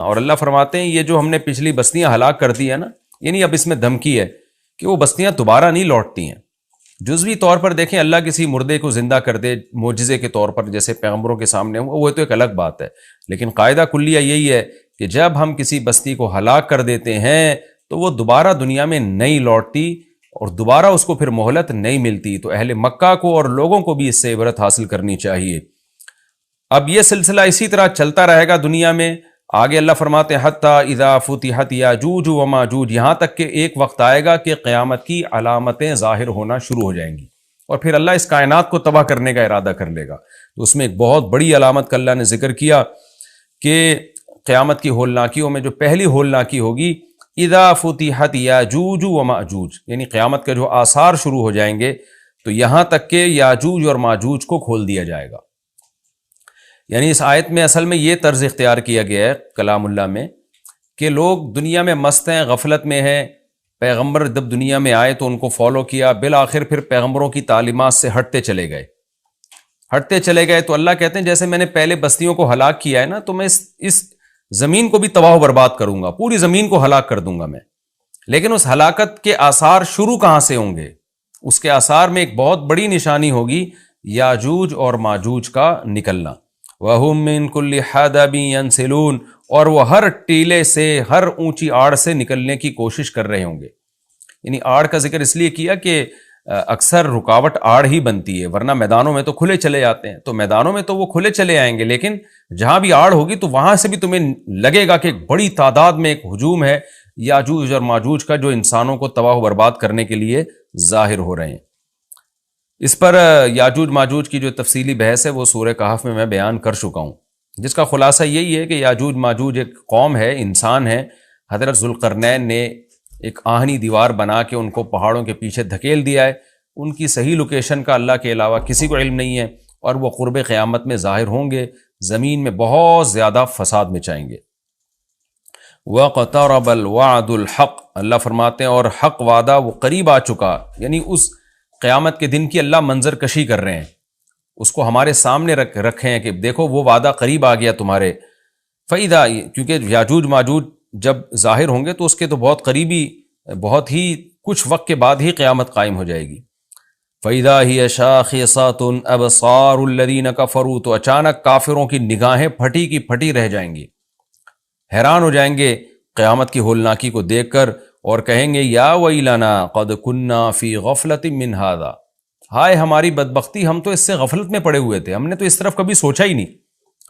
اور اللہ فرماتے ہیں یہ جو ہم نے پچھلی بستیاں ہلاک کر دی ہے نا، یعنی اب اس میں دھمکی ہے کہ وہ بستیاں دوبارہ نہیں لوٹتی ہیں۔ جزوی طور پر دیکھیں اللہ کسی مردے کو زندہ کر دے معجزے کے طور پر، جیسے پیغمبروں کے سامنے ہو، وہ تو ایک الگ بات ہے، لیکن قاعدہ کلیہ یہی ہے کہ جب ہم کسی بستی کو ہلاک کر دیتے ہیں تو وہ دوبارہ دنیا میں نہیں لوٹتی اور دوبارہ اس کو پھر مہلت نہیں ملتی۔ تو اہل مکہ کو اور لوگوں کو بھی اس سے عبرت حاصل کرنی چاہیے۔ اب یہ سلسلہ اسی طرح چلتا رہے گا دنیا میں۔ آگے اللہ فرماتے ہیں حتی اذا فتحت یاجوج و ماجوج، یہاں تک کہ ایک وقت آئے گا کہ قیامت کی علامتیں ظاہر ہونا شروع ہو جائیں گی اور پھر اللہ اس کائنات کو تباہ کرنے کا ارادہ کر لے گا۔ تو اس میں ایک بہت بڑی علامت کا اللہ نے ذکر کیا کہ قیامت کی ہولناکیوں میں جو پہلی ہولناکی ہوگی اذا فتحت یاجوج و ماجوج، یعنی قیامت کے جو آثار شروع ہو جائیں گے تو یہاں تک کہ یاجوج اور ماجوج کو کھول دیا جائے گا۔ یعنی اس آیت میں اصل میں یہ طرز اختیار کیا گیا ہے کلام اللہ میں کہ لوگ دنیا میں مست ہیں، غفلت میں ہیں، پیغمبر جب دنیا میں آئے تو ان کو فالو کیا، بالآخر پھر پیغمبروں کی تعلیمات سے ہٹتے چلے گئے تو اللہ کہتے ہیں جیسے میں نے پہلے بستیوں کو ہلاک کیا ہے نا، تو میں اس زمین کو بھی تباہ و برباد کروں گا، پوری زمین کو ہلاک کر دوں گا میں۔ لیکن اس ہلاکت کے آثار شروع کہاں سے ہوں گے؟ اس کے آثار میں ایک بہت بڑی نشانی ہوگی یاجوج اور ماجوج کا نکلنا۔ وَهُم مِّن كُلِّ حَدَبٍ يَنْسِلُونَ، اور وہ ہر ٹیلے سے، ہر اونچی آڑ سے نکلنے کی کوشش کر رہے ہوں گے۔ یعنی آڑ کا ذکر اس لیے کیا کہ اکثر رکاوٹ آڑ ہی بنتی ہے، ورنہ میدانوں میں تو کھلے چلے جاتے ہیں، تو میدانوں میں تو وہ کھلے چلے آئیں گے، لیکن جہاں بھی آڑ ہوگی تو وہاں سے بھی تمہیں لگے گا کہ ایک بڑی تعداد میں ایک ہجوم ہے یاجوج اور ماجوج کا، جو انسانوں کو تباہ و برباد کرنے کے لیے ظاہر ہو رہے ہیں۔ اس پر یاجوج ماجوج کی جو تفصیلی بحث ہے وہ سورہ کہف میں بیان کر چکا ہوں، جس کا خلاصہ یہی ہے کہ یاجوج ماجوج ایک قوم ہے، انسان ہے۔ حضرت ذوالقرنین نے ایک آہنی دیوار بنا کے ان کو پہاڑوں کے پیچھے دھکیل دیا ہے۔ ان کی صحیح لوکیشن کا اللہ کے علاوہ کسی کو علم نہیں ہے، اور وہ قرب قیامت میں ظاہر ہوں گے، زمین میں بہت زیادہ فساد مچائیں گے۔ وَاقْتَرَبَ الْوَعْدُ الْحَقُّ، اللہ فرماتے ہیں اور حق وعدہ وہ قریب آ چکا، یعنی اس قیامت کے دن کی اللہ منظر کشی کر رہے ہیں، اس کو ہمارے سامنے رکھے ہیں کہ دیکھو وہ وعدہ قریب آ گیا تمہارے۔ فَإِذَا، کیونکہ یاجوج ماجوج جب ظاہر ہوں گے تو اس کے تو بہت قریبی، بہت ہی کچھ وقت کے بعد ہی قیامت قائم ہو جائے گی۔ فَإِذَا هِيَ شَاخِصَةٌ أَبْصَارُ الَّذِينَ كَفَرُوا، تو اچانک کافروں کی نگاہیں پھٹی کی پھٹی رہ جائیں گی، حیران ہو جائیں گے قیامت کی ہولناکی کو دیکھ کر، اور کہیں گے یا ویلنا قد کنا فی غفلۃ من ھذا، ہائے ہماری بدبختی، ہم تو اس سے غفلت میں پڑے ہوئے تھے، ہم نے تو اس طرف کبھی سوچا ہی نہیں۔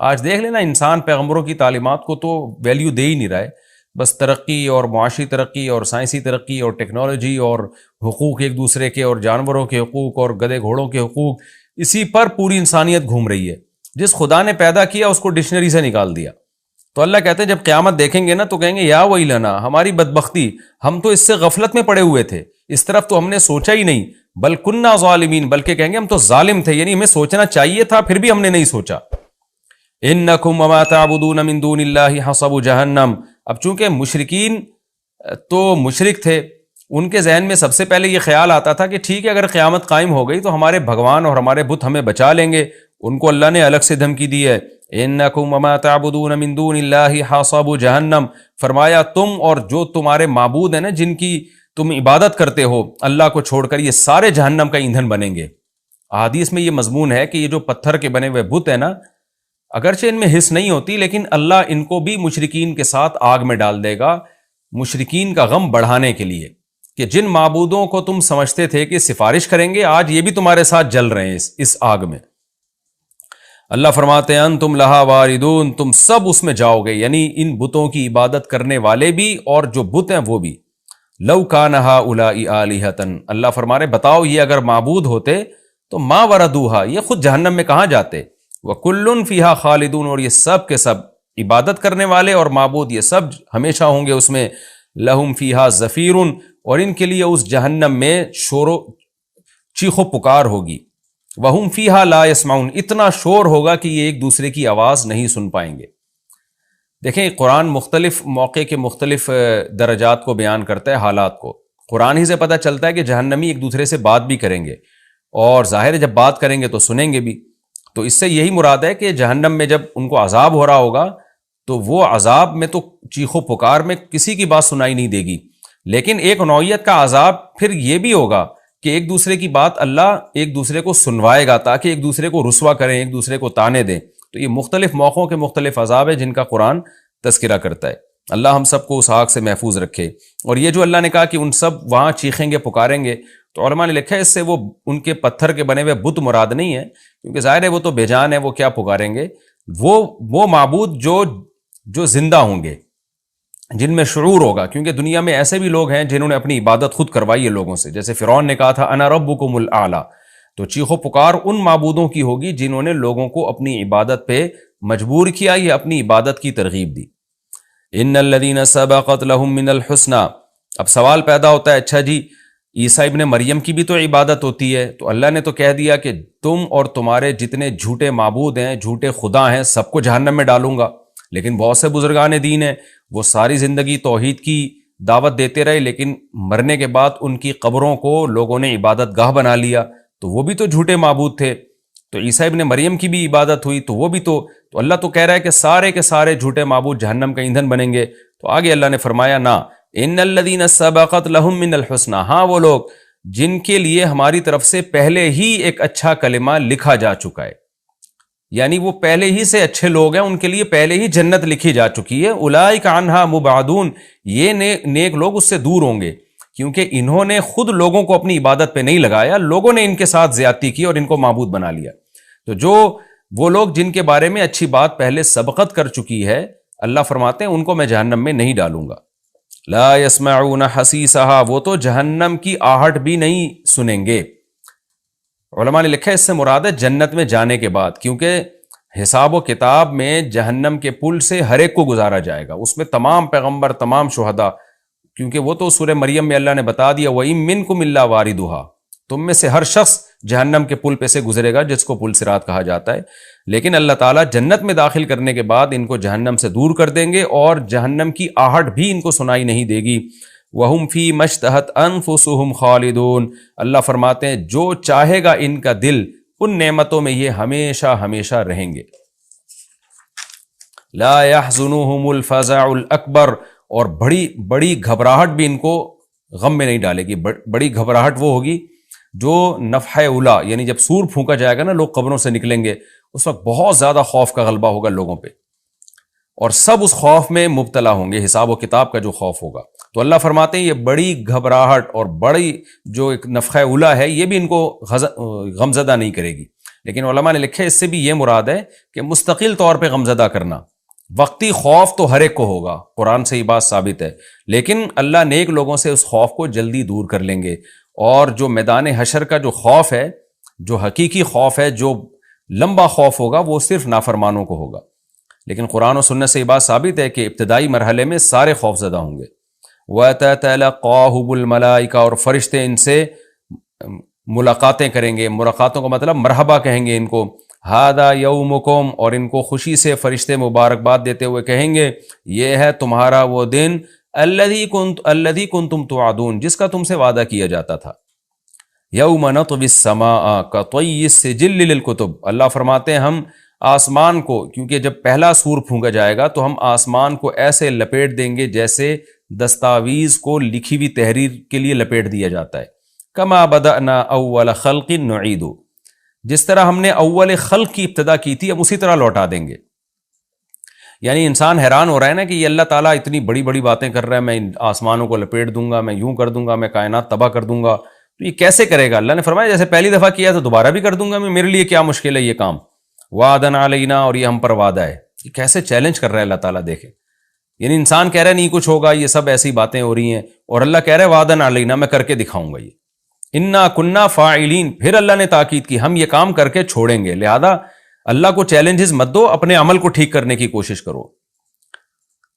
آج دیکھ لینا انسان پیغمبروں کی تعلیمات کو تو ویلیو دے ہی نہیں رہا ہے، بس ترقی اور معاشی ترقی اور سائنسی ترقی اور ٹیکنالوجی اور حقوق ایک دوسرے کے اور جانوروں کے حقوق اور گدھے گھوڑوں کے حقوق، اسی پر پوری انسانیت گھوم رہی ہے۔ جس خدا نے پیدا کیا اس کو ڈکشنری سے نکال دیا۔ تو اللہ کہتے ہیں جب قیامت دیکھیں گے نا تو کہیں گے یا ویلنا، ہماری بدبختی، ہم تو اس سے غفلت میں پڑے ہوئے تھے، اس طرف تو ہم نے سوچا ہی نہیں، بل کننا ظالمین، بلکہ کہیں گے ہم تو ظالم تھے، یعنی ہمیں سوچنا چاہیے تھا پھر بھی ہم نے نہیں سوچا۔ انکم وما تعبدون من دون اللہ حصب جہنم، اب چونکہ مشرکین تو مشرک تھے، ان کے ذہن میں سب سے پہلے یہ خیال آتا تھا کہ ٹھیک ہے اگر قیامت قائم ہو گئی تو ہمارے بھگوان اور ہمارے بت ہمیں بچا لیں گے، ان کو اللہ نے الگ سے دھمکی دی ہے انکم وما تعبدون من دون اللہ حصب جہنم، فرمایا تم اور جو تمہارے معبود ہیں نا جن کی تم عبادت کرتے ہو اللہ کو چھوڑ کر، یہ سارے جہنم کا ایندھن بنیں گے۔ احادیث میں یہ مضمون ہے کہ یہ جو پتھر کے بنے ہوئے بت ہیں نا، اگرچہ ان میں حس نہیں ہوتی لیکن اللہ ان کو بھی مشرکین کے ساتھ آگ میں ڈال دے گا، مشرکین کا غم بڑھانے کے لیے کہ جن معبودوں کو تم سمجھتے تھے کہ سفارش کریں گے آج یہ بھی تمہارے ساتھ جل رہے ہیں اس آگ میں۔ اللہ فرماتے ہیں انتم لہا واردون، تم سب اس میں جاؤ گے، یعنی ان بتوں کی عبادت کرنے والے بھی اور جو بت ہیں وہ بھی۔ لو کان ہؤلاء آلہۃ، اللہ فرما رہے بتاؤ یہ اگر معبود ہوتے تو ما وردوہا، یہ خود جہنم میں کہاں جاتے، وکل فیہا خالدون، اور یہ سب کے سب عبادت کرنے والے اور معبود یہ سب ہمیشہ ہوں گے اس میں۔ لہم فیہا زفیر، اور ان کے لیے اس جہنم میں شور و چیخ و پکار ہوگی۔ وہم فیہا لا یسمعون، اتنا شور ہوگا کہ یہ ایک دوسرے کی آواز نہیں سن پائیں گے۔ دیکھیں قرآن مختلف موقع کے مختلف درجات کو بیان کرتا ہے، حالات کو، قرآن ہی سے پتہ چلتا ہے کہ جہنمی ایک دوسرے سے بات بھی کریں گے، اور ظاہر ہے جب بات کریں گے تو سنیں گے بھی۔ تو اس سے یہی مراد ہے کہ جہنم میں جب ان کو عذاب ہو رہا ہوگا تو وہ عذاب میں تو چیخو پکار میں کسی کی بات سنائی نہیں دے گی، لیکن ایک نوعیت کا عذاب پھر یہ بھی ہوگا کہ ایک دوسرے کی بات اللہ ایک دوسرے کو سنوائے گا تاکہ ایک دوسرے کو رسوا کریں، ایک دوسرے کو تانے دیں۔ تو یہ مختلف موقعوں کے مختلف عذاب ہے جن کا قرآن تذکرہ کرتا ہے۔ اللہ ہم سب کو اس آگ سے محفوظ رکھے۔ اور یہ جو اللہ نے کہا کہ ان سب وہاں چیخیں گے پکاریں گے، تو علماء نے لکھا ہے اس سے وہ ان کے پتھر کے بنے ہوئے بت مراد نہیں ہے، کیونکہ ظاہر ہے وہ تو بے جان ہے، وہ کیا پکاریں گے؟ وہ معبود جو زندہ ہوں گے، جن میں شعور ہوگا، کیونکہ دنیا میں ایسے بھی لوگ ہیں جنہوں نے اپنی عبادت خود کروائی ہے لوگوں سے، جیسے فرعون نے کہا تھا انا ربکم الاعلی۔ تو چیخو پکار ان معبودوں کی ہوگی جنہوں نے لوگوں کو اپنی عبادت پہ مجبور کیا یا اپنی عبادت کی ترغیب دی۔ ان الذین سبقت لہم من الحسنی۔ اب سوال پیدا ہوتا ہے، اچھا جی عیسیٰ ابن مریم کی بھی تو عبادت ہوتی ہے، تو اللہ نے تو کہہ دیا کہ تم اور تمہارے جتنے جھوٹے معبود ہیں، جھوٹے خدا ہیں، سب کو جہنم میں ڈالوں گا۔ لیکن بہت سے بزرگان دین ہیں، وہ ساری زندگی توحید کی دعوت دیتے رہے، لیکن مرنے کے بعد ان کی قبروں کو لوگوں نے عبادت گاہ بنا لیا، تو وہ بھی تو جھوٹے معبود تھے۔ تو عیسیٰ ابن مریم کی بھی عبادت ہوئی، تو وہ بھی تو اللہ تو کہہ رہا ہے کہ سارے کے سارے جھوٹے معبود جہنم کا ایندھن بنیں گے۔ تو آگے اللہ نے فرمایا نا ان الذین سبقت لہم من الحسنی، ہاں وہ لوگ جن کے لیے ہماری طرف سے پہلے ہی ایک اچھا کلمہ لکھا جا چکا ہے، یعنی وہ پہلے ہی سے اچھے لوگ ہیں، ان کے لیے پہلے ہی جنت لکھی جا چکی ہے۔ اولئک عنہا مبعدون، یہ نیک لوگ اس سے دور ہوں گے، کیونکہ انہوں نے خود لوگوں کو اپنی عبادت پہ نہیں لگایا، لوگوں نے ان کے ساتھ زیادتی کی اور ان کو معبود بنا لیا۔ تو جو وہ لوگ جن کے بارے میں اچھی بات پہلے سبقت کر چکی ہے، اللہ فرماتے ہیں ان کو میں جہنم میں نہیں ڈالوں گا۔ لا يسمعون حسیسہا، وہ تو جہنم کی آہٹ بھی نہیں سنیں گے۔ علماء نے لکھا ہے اس سے مراد ہے جنت میں جانے کے بعد، کیونکہ حساب و کتاب میں جہنم کے پل سے ہر ایک کو گزارا جائے گا، اس میں تمام پیغمبر، تمام شہداء، کیونکہ وہ تو سورہ مریم میں اللہ نے بتا دیا وَإِن مِّنكُمْ إِلَّا وَارِدُهَا، تم میں سے ہر شخص جہنم کے پل پہ سے گزرے گا، جس کو پل صراط کہا جاتا ہے۔ لیکن اللہ تعالیٰ جنت میں داخل کرنے کے بعد ان کو جہنم سے دور کر دیں گے، اور جہنم کی آہٹ بھی ان کو سنائی نہیں دے گی۔ وَهُمْ فِي مَا اشْتَهَتْ أَنفُسُهُمْ خَالِدُونَ، اللہ فرماتے ہیں جو چاہے گا ان کا دل، ان نعمتوں میں یہ ہمیشہ ہمیشہ رہیں گے۔ لا يحزنهم الفزع الاکبر، اور بڑی گھبراہٹ بھی ان کو غم میں نہیں ڈالے گی۔ بڑی گھبراہٹ وہ ہوگی جو نفحہ اولا، یعنی جب سور پھونکا جائے گا نا، لوگ قبروں سے نکلیں گے، اس وقت بہت زیادہ خوف کا غلبہ ہوگا لوگوں پہ، اور سب اس خوف میں مبتلا ہوں گے، حساب و کتاب کا جو خوف ہوگا۔ تو اللہ فرماتے ہیں یہ بڑی گھبراہٹ اور بڑی جو ایک نفخہ اولا ہے، یہ بھی ان کو غمزدہ نہیں کرے گی۔ لیکن علماء نے لکھے اس سے بھی یہ مراد ہے کہ مستقل طور پہ غمزدہ کرنا، وقتی خوف تو ہر ایک کو ہوگا، قرآن سے یہ بات ثابت ہے، لیکن اللہ نیک لوگوں سے اس خوف کو جلدی دور کر لیں گے۔ اور جو میدان حشر کا جو خوف ہے، جو حقیقی خوف ہے، جو لمبا خوف ہوگا، وہ صرف نافرمانوں کو ہوگا۔ لیکن قرآن و سنت سے یہ بات ثابت ہے کہ ابتدائی مرحلے میں سارے خوف زدہ ہوں گے۔ وَتَتَلَقَّاهُمُ الْمَلَائِكَةُ، اور فرشتے ان سے ملاقاتیں کریں گے، ملاقاتوں کا مطلب مرحبا کہیں گے ان کو، هَذَا يَوْمُكُمْ، اور ان کو خوشی سے فرشتے مبارکباد دیتے ہوئے کہیں گے یہ ہے تمہارا وہ دن الذی کنتم توعدون، جس کا تم سے وعدہ کیا جاتا تھا۔ یوم نطوی السماء کطی السجل للکتب، اللہ فرماتے ہیں ہم آسمان کو، کیونکہ جب پہلا سور پھونکا جائے گا تو ہم آسمان کو ایسے لپیٹ دیں گے جیسے دستاویز کو لکھی ہوئی تحریر کے لیے لپیٹ دیا جاتا ہے۔ کما بدأنا اول خلق نعید، جس طرح ہم نے اول خلق کی ابتدا کی تھی ہم اسی طرح لوٹا دیں گے۔ یعنی انسان حیران ہو رہا ہے نا کہ یہ اللہ تعالیٰ اتنی بڑی بڑی باتیں کر رہا ہے، میں آسمانوں کو لپیٹ دوں گا، میں یوں کر دوں گا، میں کائنات تباہ کر دوں گا، تو یہ کیسے کرے گا؟ اللہ نے فرمایا جیسے پہلی دفعہ کیا تو دوبارہ بھی کر دوں گا میں، میرے لیے کیا مشکل ہے یہ کام۔ وعدن علینا، اور یہ ہم پر وعدہ ہے۔ یہ کیسے چیلنج کر رہا ہے اللہ تعالیٰ، دیکھیں، یعنی انسان کہہ رہا ہے نہیں کچھ ہوگا، یہ سب ایسی باتیں ہو رہی ہیں، اور اللہ کہہ رہا ہے وعدن علینا، میں کر کے دکھاؤں گا یہ۔ انا کننا فاعلین، پھر اللہ نے تاکید کی ہم یہ کام کر کے چھوڑیں گے، لہذا اللہ کو چیلنجز مت دو، اپنے عمل کو ٹھیک کرنے کی کوشش کرو۔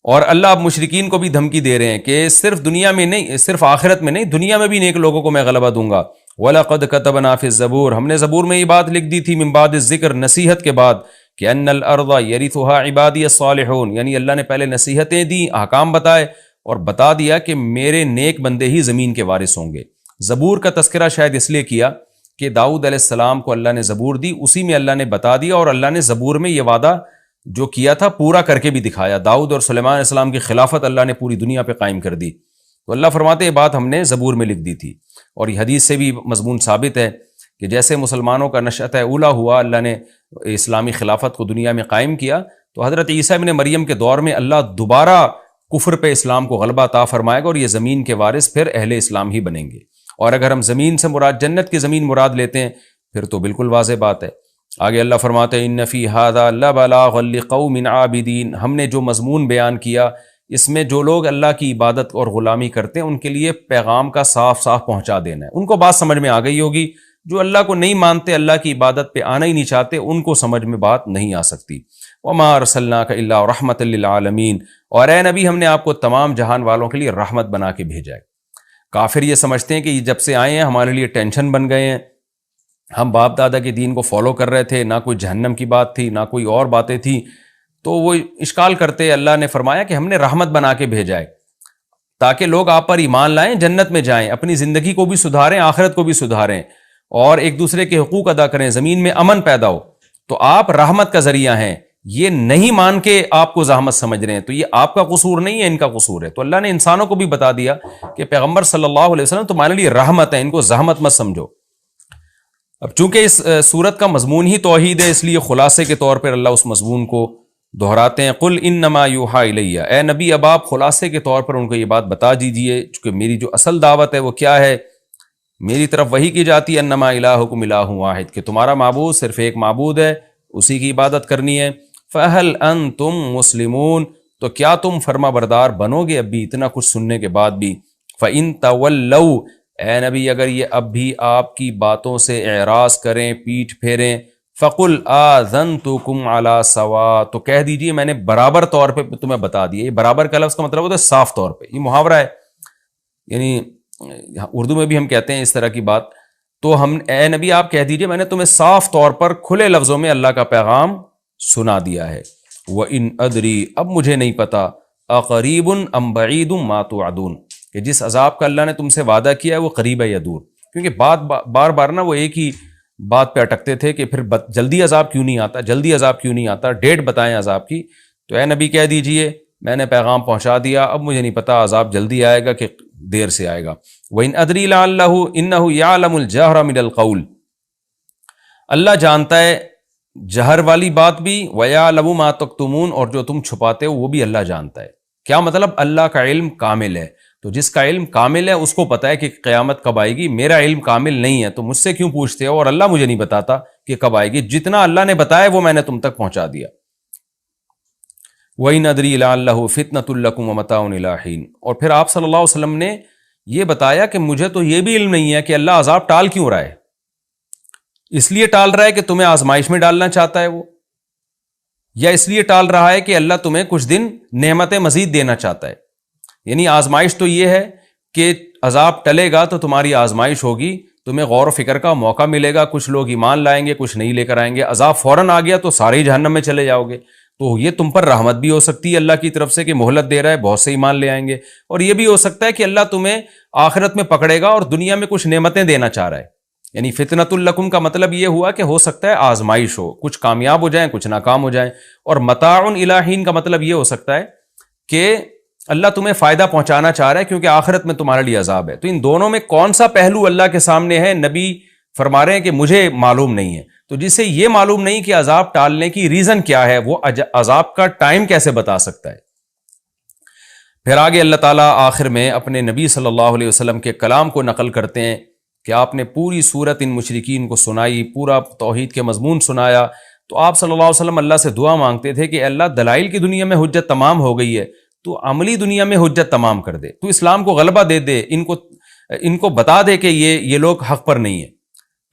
اور اللہ اب مشرکین کو بھی دھمکی دے رہے ہیں کہ صرف دنیا میں نہیں، صرف آخرت میں نہیں، دنیا میں بھی نیک لوگوں کو میں غلبہ دوں گا۔ وَلَقَدْ كَتَبْنَا فِي الزَّبُورِ، ہم نے زبور میں یہ بات لکھ دی تھی، من بعد الذکر، نصیحت کے بعد، کہ ان الارض یرثها عبادی الصالحون، یعنی اللہ نے پہلے نصیحتیں دی، احکام بتائے، اور بتا دیا کہ میرے نیک بندے ہی زمین کے وارث ہوں گے۔ زبور کا تذکرہ شاید اس لیے کیا کہ داؤد علیہ السلام کو اللہ نے زبور دی، اسی میں اللہ نے بتا دیا، اور اللہ نے زبور میں یہ وعدہ جو کیا تھا پورا کر کے بھی دکھایا. داؤد اور سلیمان علیہ السلام کی خلافت اللہ نے پوری دنیا پہ قائم کر دی. تو اللہ فرماتے یہ بات ہم نے زبور میں لکھ دی تھی. اور یہ حدیث سے بھی مضمون ثابت ہے کہ جیسے مسلمانوں کا نشأت اولا ہوا، اللہ نے اسلامی خلافت کو دنیا میں قائم کیا، تو حضرت عیسیٰ ابن مریم کے دور میں اللہ دوبارہ کفر پہ اسلام کو غلبہ عطا فرمائے گا، اور یہ زمین کے وارث پھر اہل اسلام ہی بنیں گے. اور اگر ہم زمین سے مراد جنت کی زمین مراد لیتے ہیں پھر تو بالکل واضح بات ہے. آگے اللہ فرماتے ہیں ان فی ھذا لبلاغا لقوم عابدین. ہم نے جو مضمون بیان کیا اس میں جو لوگ اللہ کی عبادت اور غلامی کرتے ہیں ان کے لیے پیغام کا صاف صاف پہنچا دینا ہے. ان کو بات سمجھ میں آ گئی ہوگی. جو اللہ کو نہیں مانتے، اللہ کی عبادت پہ آنا ہی نہیں چاہتے، ان کو سمجھ میں بات نہیں آ سکتی. وما ارسلناک الا رحمۃ للعالمین. اور اے نبی ہم نے آپ کو تمام جہان والوں کے لیے رحمت بنا کے بھیجا ہے. کافر یہ سمجھتے ہیں کہ جب سے آئے ہیں ہمارے لیے ٹینشن بن گئے ہیں، ہم باپ دادا کے دین کو فالو کر رہے تھے، نہ کوئی جہنم کی بات تھی نہ کوئی اور باتیں تھیں. تو وہ اشکال کرتے، اللہ نے فرمایا کہ ہم نے رحمت بنا کے بھیجا ہے تاکہ لوگ آپ پر ایمان لائیں، جنت میں جائیں، اپنی زندگی کو بھی سدھاریں، آخرت کو بھی سدھاریں، اور ایک دوسرے کے حقوق ادا کریں، زمین میں امن پیدا ہو. تو آپ رحمت کا ذریعہ ہیں. یہ نہیں مان کے آپ کو زحمت سمجھ رہے ہیں تو یہ آپ کا قصور نہیں ہے، ان کا قصور ہے. تو اللہ نے انسانوں کو بھی بتا دیا کہ پیغمبر صلی اللہ علیہ وسلم تمہارے لیے رحمت ہے، ان کو زحمت مت سمجھو. اب چونکہ اس سورت کا مضمون ہی توحید ہے، اس لیے خلاصے کے طور پر اللہ اس مضمون کو دہراتے ہیں. قل انما یوحی الیہ. اے نبی اب آپ خلاصے کے طور پر ان کو یہ بات بتا دیجئے، چونکہ میری جو اصل دعوت ہے وہ کیا ہے، میری طرف وہی کی جاتی ہے انما الہکم الہ واحد، کہ تمہارا معبود صرف ایک معبود ہے، اسی کی عبادت کرنی ہے. فہل انتم مسلمون. تو کیا تم فرما بردار بنو گے اب بھی اتنا کچھ سننے کے بعد بھی؟ فإن تولوا. اے نبی اگر یہ اب بھی آپ کی باتوں سے اعراض کریں، پیٹھ پھیریں، فقل آذنتکم علی سوا. تو کہہ دیجئے میں نے برابر طور پہ تمہیں بتا دیا. یہ برابر کا لفظ کا مطلب ہوتا ہے صاف طور پہ. یہ محاورہ ہے، یعنی اردو میں بھی ہم کہتے ہیں اس طرح کی بات. تو ہم اے نبی آپ کہہ دیجئے میں نے تمہیں صاف طور پر کھلے لفظوں میں اللہ کا پیغام سنا دیا ہے. وَإِنْ أَدْرِي. اب مجھے نہیں پتا اقریب ام بعید ما توعدون، کہ جس عذاب کا اللہ نے تم سے وعدہ کیا ہے وہ قریب ہے یا دور. کیونکہ بار بار نا وہ ایک ہی بات پہ اٹکتے تھے کہ پھر جلدی عذاب کیوں نہیں آتا، جلدی عذاب کیوں نہیں آتا، ڈیٹ بتائیں عذاب کی. تو اے نبی کہہ دیجئے میں نے پیغام پہنچا دیا، اب مجھے نہیں پتا عذاب جلدی آئے گا کہ دیر سے آئے گا. وَإِنْ أَدْرِي لَعَلَّهُ إِنَّهُ يَعْلَمُ الْجَهْرَ مِنَ الْقَوْلِ. اللہ جانتا ہے جہر والی بات بھی، وَيَعْلَمُ مَا تَكْتُمُونَ، اور جو تم چھپاتے ہو وہ بھی اللہ جانتا ہے. کیا مطلب؟ اللہ کا علم کامل ہے. تو جس کا علم کامل ہے اس کو پتہ ہے کہ قیامت کب آئے گی. میرا علم کامل نہیں ہے تو مجھ سے کیوں پوچھتے ہو، اور اللہ مجھے نہیں بتاتا کہ کب آئے گی. جتنا اللہ نے بتایا وہ میں نے تم تک پہنچا دیا. وَإِنْ أَدْرِي لَعَلَّهُ فِتْنَةٌ لَكُمْ وَمَتَاعٌ إِلَىٰ حِينٍ. اور پھر آپ صلی اللہ علیہ وسلم نے یہ بتایا کہ مجھے تو یہ بھی علم نہیں ہے کہ اللہ عذاب ٹال کیوں رہا ہے. اس لیے ٹال رہا ہے کہ تمہیں آزمائش میں ڈالنا چاہتا ہے وہ، یا اس لیے ٹال رہا ہے کہ اللہ تمہیں کچھ دن نعمتیں مزید دینا چاہتا ہے. یعنی آزمائش تو یہ ہے کہ عذاب ٹلے گا تو تمہاری آزمائش ہوگی، تمہیں غور و فکر کا موقع ملے گا، کچھ لوگ ایمان لائیں گے، کچھ نہیں لے کر آئیں گے. عذاب فوراً آ گیا تو سارے ہی جہنم میں چلے جاؤ گے. تو یہ تم پر رحمت بھی ہو سکتی ہے اللہ کی طرف سے کہ مہلت دے رہا ہے، بہت سے ایمان لے آئیں گے. اور یہ بھی ہو سکتا ہے کہ اللہ تمہیں آخرت میں پکڑے گا اور دنیا میں کچھ نعمتیں دینا چاہ رہا ہے. یعنی فتنۃ لکم کا مطلب یہ ہوا کہ ہو سکتا ہے آزمائش ہو، کچھ کامیاب ہو جائیں کچھ ناکام ہو جائیں. اور متاع الی حین کا مطلب یہ ہو سکتا ہے کہ اللہ تمہیں فائدہ پہنچانا چاہ رہا ہے کیونکہ آخرت میں تمہارے لیے عذاب ہے. تو ان دونوں میں کون سا پہلو اللہ کے سامنے ہے؟ نبی فرما رہے ہیں کہ مجھے معلوم نہیں ہے. تو جسے یہ معلوم نہیں کہ عذاب ٹالنے کی ریزن کیا ہے، وہ عذاب کا ٹائم کیسے بتا سکتا ہے؟ پھر آگے اللہ تعالیٰ آخر میں اپنے نبی صلی اللہ علیہ وسلم کے کلام کو نقل کرتے ہیں کہ آپ نے پوری صورت ان مشرکین کو سنائی، پورا توحید کے مضمون سنایا. تو آپ صلی اللہ علیہ وسلم اللہ سے دعا مانگتے تھے کہ اللہ دلائل کی دنیا میں حجت تمام ہو گئی ہے، تو عملی دنیا میں حجت تمام کر دے، تو اسلام کو غلبہ دے دے، ان کو بتا دے کہ یہ لوگ حق پر نہیں ہیں.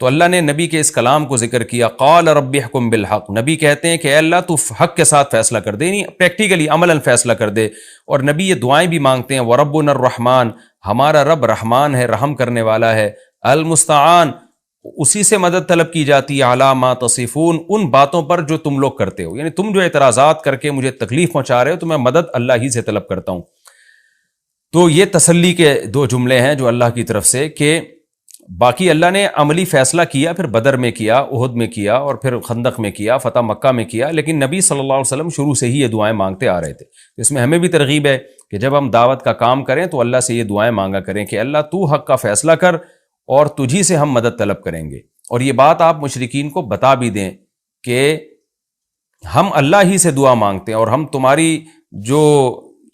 تو اللہ نے نبی کے اس کلام کو ذکر کیا. قال رب احکم بالحق. نبی کہتے ہیں کہ اے اللہ تو حق کے ساتھ فیصلہ کر دے، یعنی پریکٹیکلی عملاً فیصلہ کر دے. اور نبی یہ دعائیں بھی مانگتے ہیں، وربنا الرحمن، ہمارا رب رحمان ہے، رحم کرنے والا ہے. المستعان، اسی سے مدد طلب کی جاتی ہے. علی ما تصفون، ان باتوں پر جو تم لوگ کرتے ہو، یعنی تم جو اعتراضات کر کے مجھے تکلیف پہنچا رہے ہو تو میں مدد اللہ ہی سے طلب کرتا ہوں. تو یہ تسلی کے دو جملے ہیں جو اللہ کی طرف سے کہ باقی اللہ نے عملی فیصلہ کیا، پھر بدر میں کیا، احد میں کیا، اور پھر خندق میں کیا، فتح مکہ میں کیا، لیکن نبی صلی اللہ علیہ وسلم شروع سے ہی یہ دعائیں مانگتے آ رہے تھے۔ اس میں ہمیں بھی ترغیب ہے کہ جب ہم دعوت کا کام کریں تو اللہ سے یہ دعائیں مانگا کریں کہ اللہ تو حق کا فیصلہ کر اور تجھی سے ہم مدد طلب کریں گے۔ اور یہ بات آپ مشرکین کو بتا بھی دیں کہ ہم اللہ ہی سے دعا مانگتے ہیں، اور ہم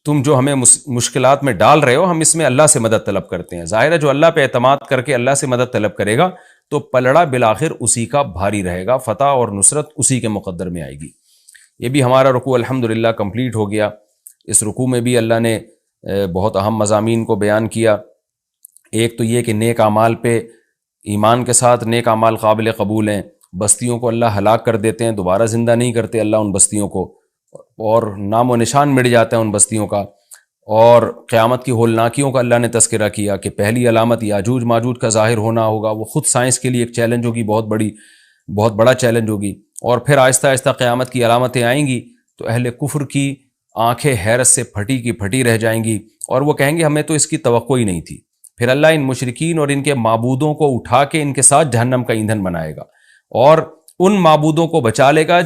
تم جو ہمیں مشکلات میں ڈال رہے ہو، ہم اس میں اللہ سے مدد طلب کرتے ہیں۔ ظاہر ہے جو اللہ پہ اعتماد کر کے اللہ سے مدد طلب کرے گا تو پلڑا بالآخر اسی کا بھاری رہے گا، فتح اور نصرت اسی کے مقدر میں آئے گی۔ یہ بھی ہمارا رکوع الحمدللہ کمپلیٹ ہو گیا۔ اس رکوع میں بھی اللہ نے بہت اہم مضامین کو بیان کیا۔ ایک تو یہ کہ نیک اعمال پہ ایمان کے ساتھ نیک اعمال قابل قبول ہیں، بستیوں کو اللہ ہلاک کر دیتے ہیں، دوبارہ زندہ نہیں کرتے اللہ ان بستیوں کو، اور نام و نشان مٹ جاتا ہے ان بستیوں کا۔ اور قیامت کی ہولناکیوں کا اللہ نے تذکرہ کیا کہ پہلی علامت یاجوج ماجوج کا ظاہر ہونا ہوگا، وہ خود سائنس کے لیے ایک چیلنج ہوگی، بہت بڑا چیلنج ہوگی۔ اور پھر آہستہ آہستہ قیامت کی علامتیں آئیں گی تو اہل کفر کی آنکھیں حیرت سے پھٹی کی پھٹی رہ جائیں گی، اور وہ کہیں گے ہمیں تو اس کی توقع ہی نہیں تھی۔ پھر اللہ ان مشرکین اور ان کے معبودوں کو اٹھا کے ان کے ساتھ جہنم کا ایندھن بنائے گا، اور ان معبودوں کو بچا لے گا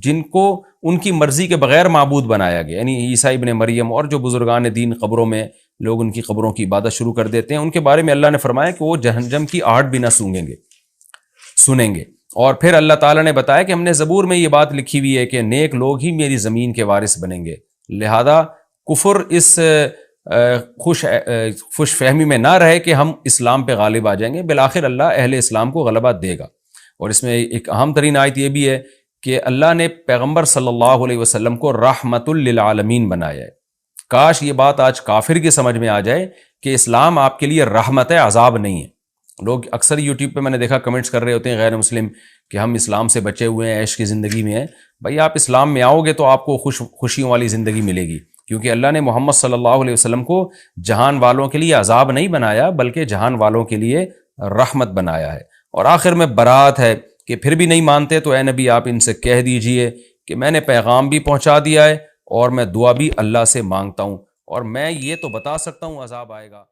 جن کو ان کی مرضی کے بغیر معبود بنایا گیا، یعنی عیسیٰ ابن مریم اور جو بزرگان دین قبروں میں لوگ ان کی قبروں کی عبادت شروع کر دیتے ہیں، ان کے بارے میں اللہ نے فرمایا کہ وہ جہنم کی آہٹ بھی نہ سنیں گے۔ اور پھر اللہ تعالیٰ نے بتایا کہ ہم نے زبور میں یہ بات لکھی ہوئی ہے کہ نیک لوگ ہی میری زمین کے وارث بنیں گے، لہذا کفر اس خوش فہمی میں نہ رہے کہ ہم اسلام پہ غالب آ جائیں گے، بالآخر اللہ اہل اسلام کو غلبہ دے گا۔ اور اس میں ایک اہم ترین آیت یہ بھی ہے کہ اللہ نے پیغمبر صلی اللہ علیہ وسلم کو رحمت للعالمین بنایا ہے۔ کاش یہ بات آج کافر کی سمجھ میں آ جائے کہ اسلام آپ کے لیے رحمت ہے، عذاب نہیں ہے۔ لوگ اکثر یوٹیوب پہ میں نے دیکھا کمنٹس کر رہے ہوتے ہیں غیر مسلم کہ ہم اسلام سے بچے ہوئے ہیں، عیش کی زندگی میں ہیں۔ بھائی آپ اسلام میں آؤ گے تو آپ کو خوشیوں والی زندگی ملے گی، کیونکہ اللہ نے محمد صلی اللہ علیہ وسلم کو جہان والوں کے لیے عذاب نہیں بنایا بلکہ جہان والوں کے لیے رحمت بنایا ہے۔ اور آخر میں برات ہے کہ پھر بھی نہیں مانتے تو اے نبی آپ ان سے کہہ دیجئے کہ میں نے پیغام بھی پہنچا دیا ہے اور میں دعا بھی اللہ سے مانگتا ہوں، اور میں یہ تو بتا سکتا ہوں عذاب آئے گا۔